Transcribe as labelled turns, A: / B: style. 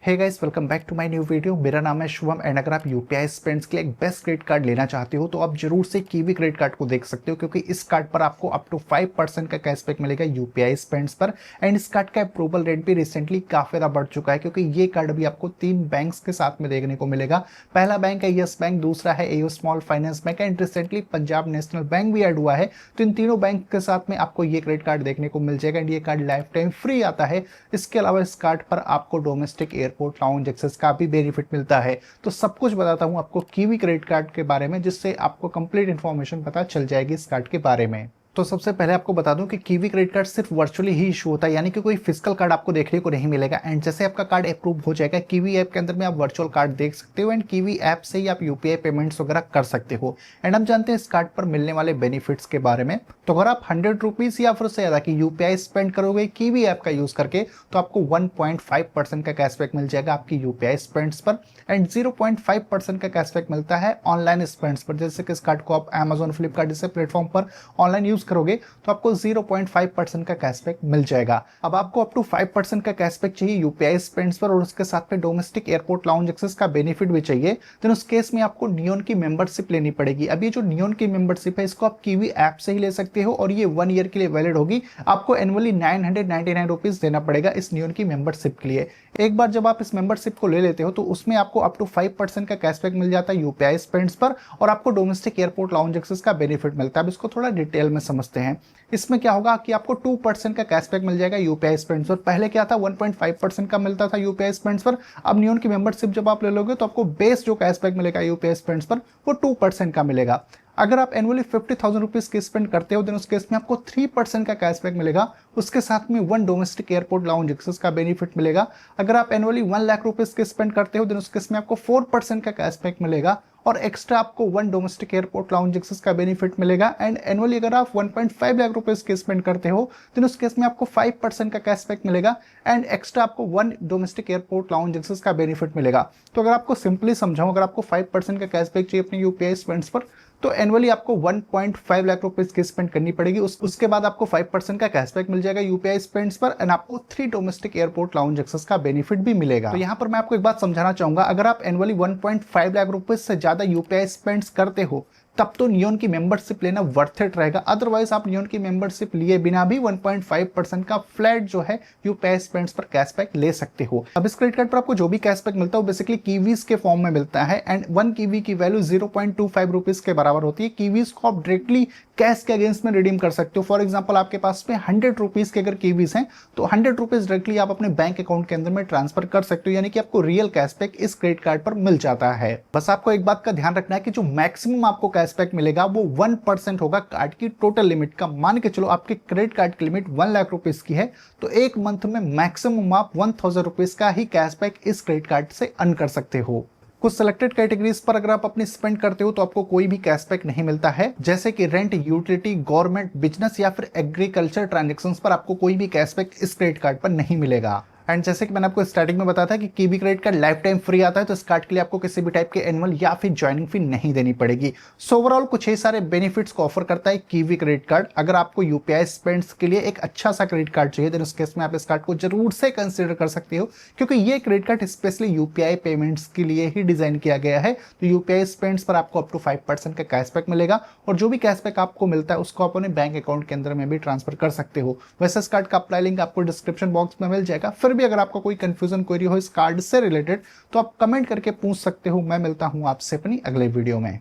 A: Hey guys, welcome back to my new video. मेरा नाम है शुभम एंड अगर आप यूपीआई स्पेंड्स के लिए एक बेस्ट क्रेडिट कार्ड लेना चाहते हो तो आप जरूर से कीवी क्रेडिट कार्ड को देख सकते हो, क्योंकि इस कार्ड पर आपको अप टू 5% का कैशबैक मिलेगा यूपीआई स्पेंड्स पर। एंड इस कार्ड का अप्रूवल रेट भी रिसेंटली काफी ज्यादा बढ़ चुका है, क्योंकि ये कार्ड भी आपको 3 बैंक्स के साथ में देखने को मिलेगा। पहला बैंक है यस बैंक, दूसरा है AU small finance bank and recently Punjab national bank भी ऐड हुआ है। तो इन तीनों बैंक के साथ में आपको ये क्रेडिट कार्ड देखने को मिल जाएगा एंड ये कार्ड लाइफ टाइम फ्री आता है। इसके अलावा इस कार्ड पर आपको डोमेस्टिक एयरपोर्ट लाउंज एक्सेस का भी बेनिफिट मिलता है। तो सब कुछ बताता हूं आपको कीवी क्रेडिट कार्ड के बारे में, जिससे आपको कंप्लीट इन्फॉर्मेशन पता चल जाएगी इस कार्ड के बारे में। तो सबसे पहले आपको बता दूं कि कीवी क्रेडिट कार्ड सिर्फ वर्चुअली ही इशू होता है, यानी कि कोई फिजिकल कार्ड आपको देखने को नहीं मिलेगा। एंड जैसे आपका कार्ड अप्रूव हो जाएगा, कीवी ऐप के अंदर में आप वर्चुअल कार्ड देख सकते हो एंड कीवी ऐप से ही आप यूपीआई पेमेंट्स वगैरह कर सकते हो। एंड हम जानते हैं इस कार्ड पर मिलने वाले बेनिफिट्स के बारे में। तो अगर आप 100 रुपीज या फिर उससे ज्यादा की यूपीआई स्पेंड करोगे कीवी ऐप का यूज करके, तो आपको 1.5% का कैशबैक मिल जाएगा आपकी यूपीआई स्पेंड्स पर। एंड 0.5% का कैशबैक मिलता है ऑनलाइन स्पेंड्स पर। जैसे कि इस कार्ड को आप अमेजोन, फ्लिपकार्ट जैसे प्लेटफॉर्म पर ऑनलाइन यूज करोगे तो आपको 0.5% का कैशबैक मिल जाएगा। अब आपको अप टू 5% का कैशबैक चाहिए यूपीआई स्पेंड्स पर और उसके साथ में डोमेस्टिक एयरपोर्ट लाउंज एक्सेस का बेनिफिट भी चाहिए, तो उस केस में आपको नियॉन की मेंबरशिप लेनी पड़ेगी। अब ये जो नियॉन की मेंबरशिप है, इसको आप कीवी ऐप से ही ले सकते हो और ये 1 ईयर के लिए वैलिड होगी। आपको एनुअली 999 रुपीज देना पड़ेगा इस नियॉन की मेंबरशिप के लिए। एक बार जब आप इस मेंबरशिप को ले लेते हो तो उसमें आपको अप टू 5% का कैशबैक मिल जाता है यूपीआई स्पेंड्स पर और आपको डोमेस्टिक एयरपोर्ट लाउंज एक्सेस का बेनिफिट मिलता है। अब इसको थोड़ा डिटेल में समझते हैं। इसमें क्या होगा कि आपको 2% का कैशबैक मिल जाएगा यूपीआई स्पेंड्स पर। पहले क्या था, 1.5% का मिलता था यूपीआई स्पेंड्स पर। अब नियॉन की मेंबरशिप जब आप ले लोगे तो आपको बेस जो कैशबैक मिलेगा यूपीआई स्पेंड्स पर वो 2% का मिलेगा। अगर आप एनुअली 50,000 रुपीज की स्पेंड करते हो, देन उस केस में आपको 3% का कैशबैक मिलेगा। उसके साथ में 1 डोमेस्टिक एयरपोर्ट लाउंज एक्सेस का बेनिफिट मिलेगा। अगर आप एनुअली 1 लाख रुपीज की स्पेंड करते हो, देन उस केस में आपको 4% का कैशबैक मिलेगा और एक्स्ट्रा आपको 1 डोमेस्टिक एयरपोर्ट लाउंज एक्सेस का बेनिफिट मिलेगा। एंड एनुअली अगर आप 1.5 लाख रुपीज की स्पेंड करते हो, देन उस केस में आपको 5% का कैशबैक मिलेगा एंड एक्स्ट्रा आपको 1 डोमेस्टिक एयरपोर्ट लाउंज एक्सेस का बेनिफिट मिलेगा। तो अगर आपको सिंपली समझाऊं, अगर आपको 5% का कैशबैक चाहिए अपने यूपीआई स्पेंड्स पर, तो एनुअली आपको 1.5 लाख रुपीज की स्पेंड करनी पड़ेगी। उसके बाद आपको 5% का कैशबैक मिल जाएगा यूपीआई स्पेंड्स पर एंड आपको 3 डोमेस्टिक एयरपोर्ट लाउंज एक्सेस का बेनिफिट भी मिलेगा। तो यहाँ पर मैं आपको एक बात समझाना चाहूंगा, अगर आप एनुअली 1.5 लाख रुपीज से ज्यादा यूपीआई स्पेंड्स करते हो तब तो नियॉन की मेंबरशिप लेना वर्थ इट रहेगा। अदरवाइज आप नियॉन की मेंबरशिप लिए बिना भी 1.5% का फ्लैट जो है यूपीआई स्पेंड्स पर कैशबैक ले सकते हो। अब इस क्रेडिट कार्ड पर आपको जो भी कैशबैक मिलता है वो बेसिकली कीवीज के फॉर्म में मिलता है एंड 1 कीवी की वैल्यू 0.25 रुपीज के बराबर होती है। कीवीज को आप डायरेक्टली कैश के अगेंस्ट में रिडीम कर सकते हो। फॉर एग्जाम्पल आपके पास में 100 रुपीज के अगर कीवीज हैं तो 100 रुपीज डायरेक्टली आप अपने बैंक अकाउंट के अंदर में ट्रांसफर कर सकते हो, यानी कि आपको रियल कैशबैक इस क्रेडिट कार्ड पर मिल जाता है। बस आपको एक बात का ध्यान रखना है कि जो मैक्सिमम आपको कैशबैक मिलेगा वो 1% होगा कार्ड की टोटल लिमिट का। मान के चलो आपके क्रेडिट कार्ड की लिमिट 1 लाख रुपीज की है, तो एक मंथ में मैक्सिमम आप 1000 रुपीज का ही कैशबैक इस क्रेडिट कार्ड से अर्न कर सकते हो। कुछ सिलेक्टेड कैटेगरीज पर अगर आप अपनी स्पेंड करते हो तो आपको कोई भी कैशबैक नहीं मिलता है, जैसे कि रेंट, यूटिलिटी, गवर्नमेंट, बिजनेस या फिर एग्रीकल्चर ट्रांजैक्शंस पर आपको कोई भी कैशबैक इस क्रेडिट कार्ड पर नहीं मिलेगा। एंड जैसे कि मैंने आपको स्टार्टिंग में बताया था कि kiwi credit card life time free आता है, तो इस कार्ड के लिए आपको किसी भी टाइप के एनुअल या फिर ज्वाइनिंग फी नहीं देनी पड़ेगी। सो ओवरऑल कुछ ही सारे बेनिफिट्स को ऑफर करता है कीवी क्रेडिट कार्ड। अगर आपको यूपीआई स्पेंड्स के लिए एक अच्छा सा क्रेडिट कार्ड चाहिए, तो उस केस में आप इस कार्ड को जरूर से कंसिडर कर सकते हो, क्योंकि ये credit card specially UPI payments के लिए ही डिजाइन किया गया है। तो यूपीआई स्पेंड्स पर आपको अप टू 5% का कैशबैक मिलेगा और जो भी कैशबैक आपको मिलता है उसको आप अपने बैंक अकाउंट के अंदर में भी ट्रांसफर कर सकते हो। वैसे इस कार्ड का अप्लाई लिंक आपको डिस्क्रिप्शन बॉक्स में मिल जाएगा। फिर भी अगर आपको कोई कंफ्यूजन क्वेरी हो इस कार्ड से रिलेटेड तो आप कमेंट करके पूछ सकते हो। मैं मिलता हूं आपसे अपनी अगले वीडियो में।